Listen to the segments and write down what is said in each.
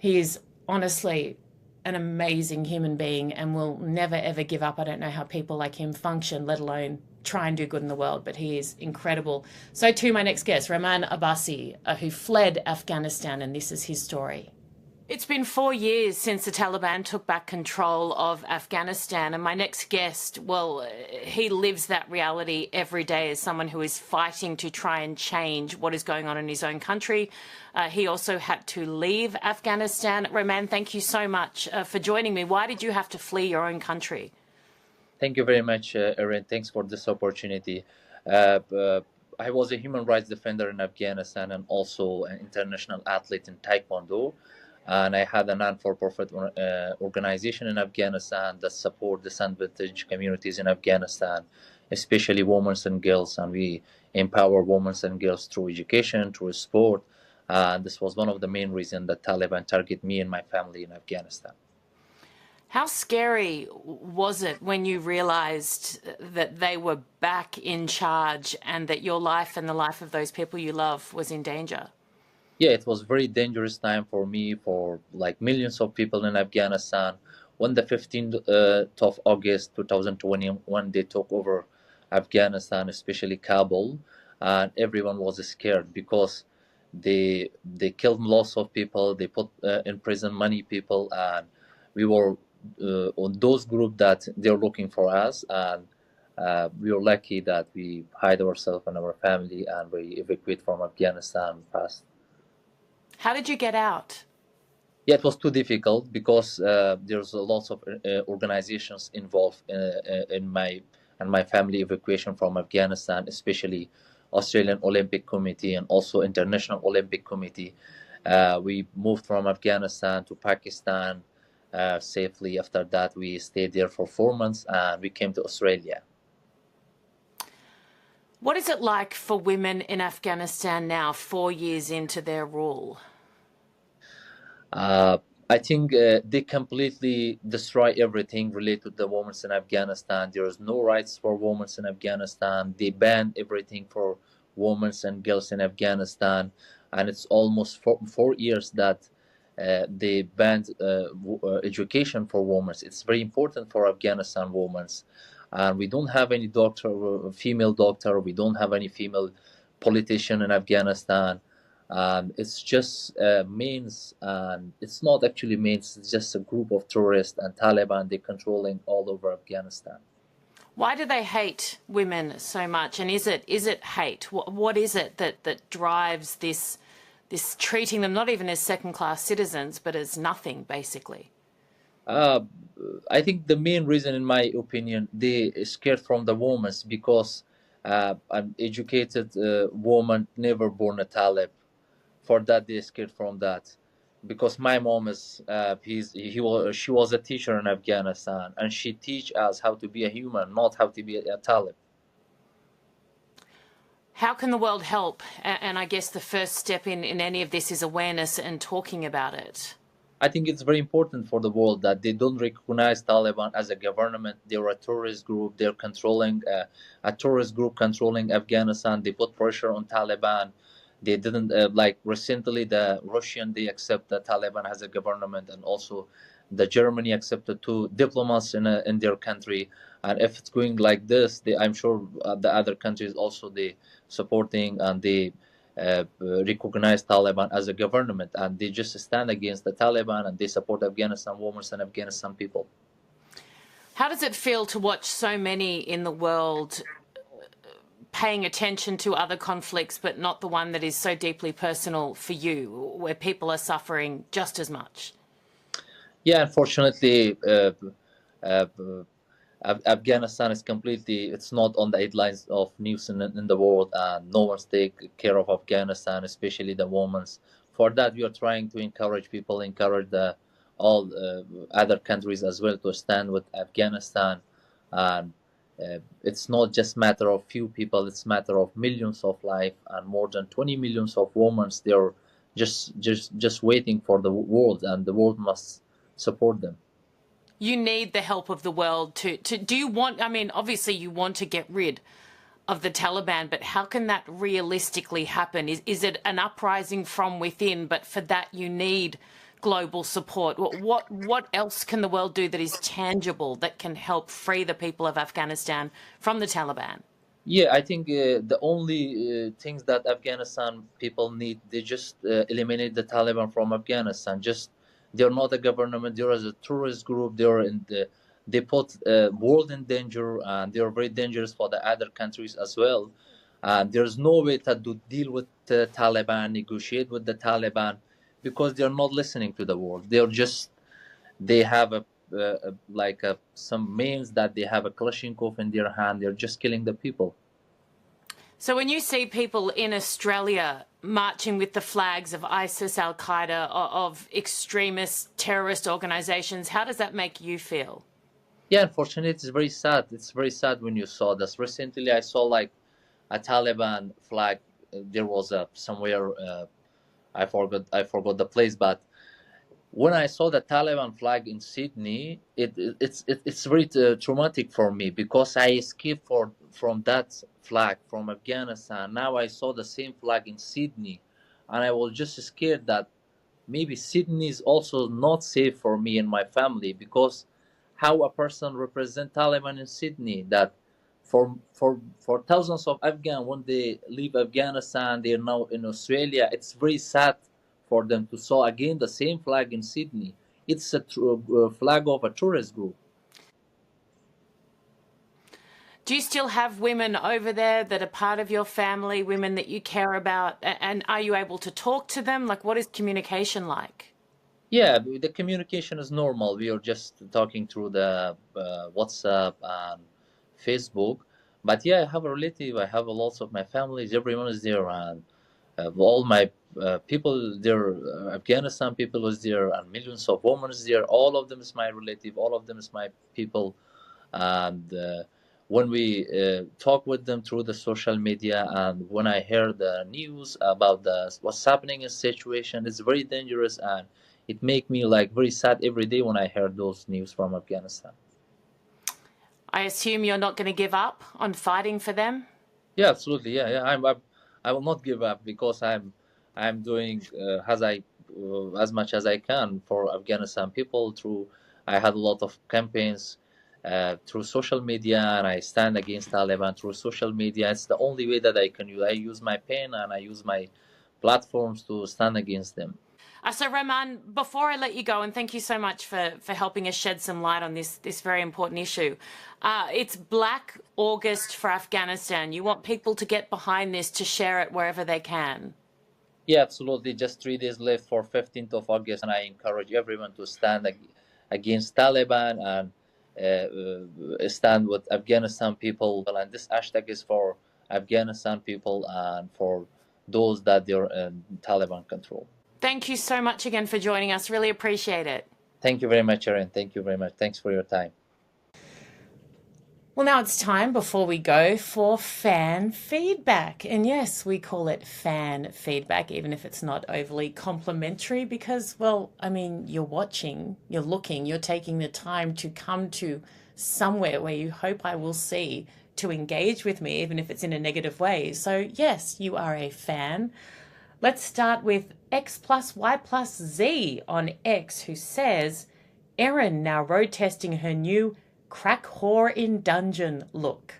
He is honestly an amazing human being and will never ever give up. I don't know how people like him function, let alone try and do good in the world, but he is incredible. So too my next guest, Rehman Abbasi, who fled Afghanistan, and this is his story. It's been 4 years since the Taliban took back control of Afghanistan, and my next guest, well, he lives that reality every day as someone who is fighting to try and change what is going on in his own country. He also had to leave Afghanistan. Rehman, thank you so much for joining me. Why did you have to flee your own country? Thank you very much, Erin. Thanks for this opportunity. I was a human rights defender in Afghanistan and also an international athlete in Taekwondo. And I had a non-for-profit organization in Afghanistan that support disadvantaged communities in Afghanistan, especially women and girls. And we empower women and girls through education, through sport. And this was one of the main reasons that Taliban target me and my family in Afghanistan. How scary was it when you realized that they were back in charge and that your life and the life of those people you love was in danger? Yeah, it was very dangerous time for me, for like millions of people in Afghanistan. When the 15th of August 2021, they took over Afghanistan, especially Kabul, and everyone was scared because they killed lots of people. They put in prison many people, and we were on those group that they're looking for us, and we were lucky that we hide ourselves and our family, and we evacuate from Afghanistan fast. How did you get out? Yeah, it was too difficult because there's a lots of organizations involved in my family evacuation from Afghanistan, especially Australian Olympic Committee and also International Olympic Committee. We moved from Afghanistan to Pakistan safely. After that, we stayed there for 4 months and we came to Australia. What is it like for women in Afghanistan now, 4 years into their rule? Uh, I think they completely destroy everything related to the women in Afghanistan. There is no rights for women in Afghanistan. They banned everything for women and girls in Afghanistan, and it's almost 4 years that they banned education for women. It's very important for Afghanistan women, and we don't have any doctor, female doctor. We don't have any female politician in Afghanistan. It's just means, and it's not actually means. It's just a group of terrorists and Taliban. They're controlling all over Afghanistan. Why do they hate women so much? And is it hate? What is it that drives this treating them not even as second-class citizens, but as nothing, basically? Uh, I think the main reason, in my opinion, they scared from the women because an educated woman never born a Talib. For that, they scared from that. Because my mom is she was a teacher in Afghanistan, and she teach us how to be a human, not how to be a Talib. How can the world help? And I guess the first step in any of this is awareness and talking about it. I think it's very important for the world that they don't recognize Taliban as a government. They're a terrorist group. They're controlling a terrorist group controlling Afghanistan. They put pressure on Taliban. They didn't like recently the Russian they accept the Taliban as a government, and also the Germany accepted two diplomats in their country. And if it's going like this, I'm sure the other countries also they supporting and they recognize Taliban as a government, and they just stand against the Taliban and they support Afghanistan women and Afghanistan people. How does it feel to watch so many in the world paying attention to other conflicts, but not the one that is so deeply personal for you, where people are suffering just as much? Yeah, unfortunately, uh, Afghanistan is completely, it's not on the headlines of news in the world, and no one's take care of Afghanistan, especially the women. For that, we are trying to encourage people, encourage the all other countries as well to stand with Afghanistan. And it's not just matter of few people; it's matter of millions of life and more than 20 millions of women. They're just waiting for the world, and the world must support them. You need the help of the world do you want, I mean, obviously you want to get rid of the Taliban, but how can that realistically happen? Is it an uprising from within, but for that you need global support? What else can the world do that is tangible that can help free the people of Afghanistan from the Taliban? Yeah, I think the only things that Afghanistan people need, they just eliminate the Taliban from Afghanistan. Just they're not a government; they're a terrorist group. They put world in danger, and they are very dangerous for the other countries as well. And there's no way to deal with the Taliban, negotiate with the Taliban, because they're not listening to the world. They have some means that they have a Kalashnikov in their hand. They're just killing the people. So when you see people in Australia marching with the flags of ISIS, Al Qaeda, of extremist terrorist organizations, how does that make you feel? Yeah, unfortunately, it's very sad. It's very sad when you saw this. Recently, I saw like a Taliban flag. There was somewhere, I forgot the place, but when I saw the Taliban flag in Sydney, it's very traumatic for me, because I escaped from that flag from Afghanistan. Now I saw the same flag in Sydney, and I was just scared that maybe Sydney is also not safe for me and my family, because how a person represent Taliban in Sydney, that for thousands of Afghan, when they leave Afghanistan, they are now in Australia. It's very sad for them to saw again the same flag in Sydney. It's a flag of a tourist group. Do you still have women over there that are part of your family, women that you care about, and are you able to talk to them? Like, what is communication like? Yeah, the communication is normal. We are just talking through the WhatsApp and Facebook. But yeah, I have a relative. I have a lots of my families. Everyone is there, and all my people there. Afghanistan people is there, and millions of women is there. All of them is my relative. All of them is my people. And when we talk with them through the social media, and when I hear the news about what's happening in situation, it's very dangerous, and it make me like very sad every day when I hear those news from Afghanistan. I assume you're not going to give up on fighting for them? Yeah, absolutely. Yeah. I will not give up, because I'm doing as much as I can for Afghanistan people. Through I had a lot of campaigns through social media, and I stand against Taliban through social media. It's the only way that I can use. I use my pen and I use my platforms to stand against them. So, Roman, before I let you go, and thank you so much for helping us shed some light on this very important issue. It's Black August for Afghanistan. You want people to get behind this, to share it wherever they can. Yeah, absolutely. Just 3 days left for 15th of August, and I encourage everyone to stand against Taliban and stand with Afghanistan people. And this hashtag is for Afghanistan people and for those that they're in Taliban control. Thank you so much again for joining us. Really appreciate it. Thank you very much, Erin. Thank you very much. Thanks for your time. Well, now it's time, before we go, for fan feedback. And yes, we call it fan feedback, even if it's not overly complimentary, because, well, I mean, you're watching, you're looking, you're taking the time to come to somewhere where you hope I will see, to engage with me, even if it's in a negative way. So yes, you are a fan. Let's start with X+Y+Z on X, who says, Erin now road testing her new crack whore in dungeon look.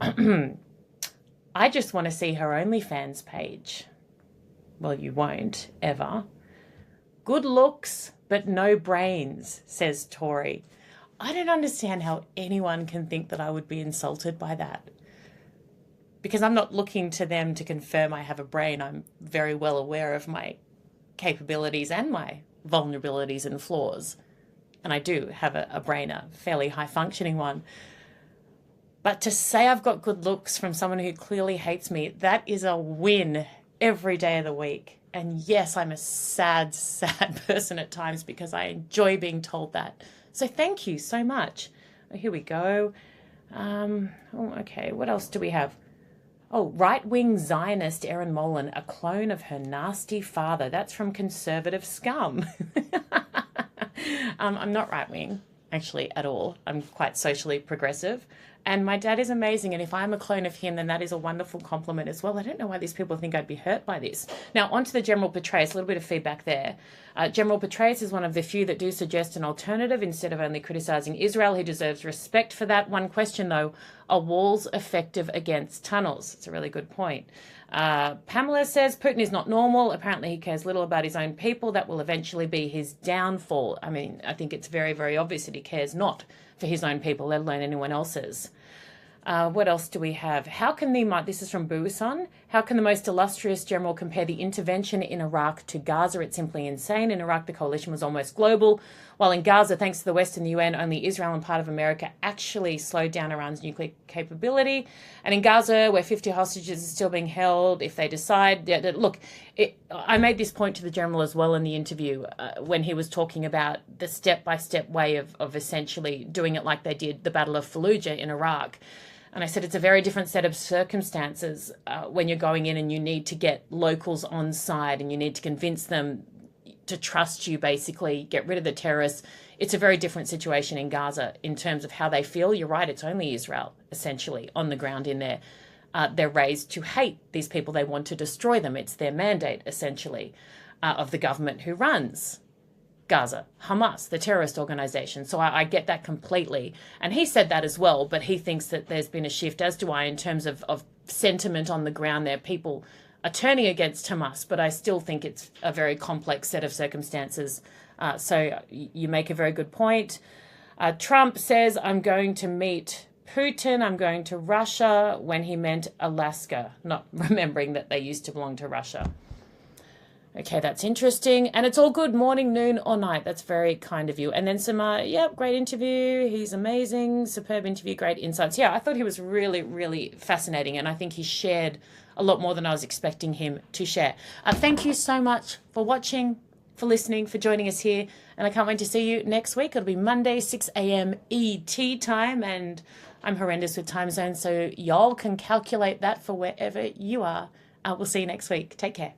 I just want to see her OnlyFans page. Well, you won't, ever. Good looks, but no brains, says Tori. I don't understand how anyone can think that I would be insulted by that. Because I'm not looking to them to confirm I have a brain. I'm very well aware of my capabilities and my vulnerabilities and flaws. And I do have a brain, a fairly high-functioning one. But to say I've got good looks from someone who clearly hates me, that is a win every day of the week. And yes, I'm a sad, sad person at times, because I enjoy being told that. So thank you so much. Here we go. Okay, what else do we have? Oh, right-wing Zionist Erin Molan, a clone of her nasty father. That's from Conservative Scum. I'm not right-wing, actually, at all. I'm quite socially progressive. And my dad is amazing. And if I'm a clone of him, then that is a wonderful compliment as well. I don't know why these people think I'd be hurt by this. Now, on to the General Petraeus, a little bit of feedback there. General Petraeus is one of the few that do suggest an alternative instead of only criticising Israel. He deserves respect for that. One question, though, are walls effective against tunnels? It's a really good point. Pamela says Putin is not normal. Apparently he cares little about his own people. That will eventually be his downfall. I mean, I think it's very, very obvious that he cares not for his own people, let alone anyone else's. What else do we have? This is from Busan, how can the most illustrious general compare the intervention in Iraq to Gaza? It's simply insane. In Iraq, the coalition was almost global, while in Gaza, thanks to the West and the UN, only Israel and part of America actually slowed down Iran's nuclear capability. And in Gaza, where 50 hostages are still being held, if they decide... I made this point to the general as well in the interview when he was talking about the step-by-step way of essentially doing it like they did the Battle of Fallujah in Iraq. And I said it's a very different set of circumstances when you're going in and you need to get locals on side and you need to convince them to trust you, basically, get rid of the terrorists. It's a very different situation in Gaza in terms of how they feel. You're right, it's only Israel, essentially, on the ground in there. They're raised to hate these people. They want to destroy them. It's their mandate, essentially, of the government who runs Gaza, Hamas, the terrorist organization. So I get that completely. And he said that as well, but he thinks that there's been a shift, as do I, in terms of sentiment on the ground there. People are turning against Hamas, but I still think it's a very complex set of circumstances. So you make a very good point. Trump says, I'm going to meet Putin, I'm going to Russia, when he meant Alaska, not remembering that they used to belong to Russia. Okay, that's interesting. And it's all good, morning, noon, or night. That's very kind of you. And then some, great interview. He's amazing. Superb interview, great insights. Yeah, I thought he was really, really fascinating. And I think he shared a lot more than I was expecting him to share. Thank you so much for watching, for listening, for joining us here. And I can't wait to see you next week. It'll be Monday, 6 a.m. ET time. And I'm horrendous with time zones, so y'all can calculate that for wherever you are. We'll see you next week. Take care.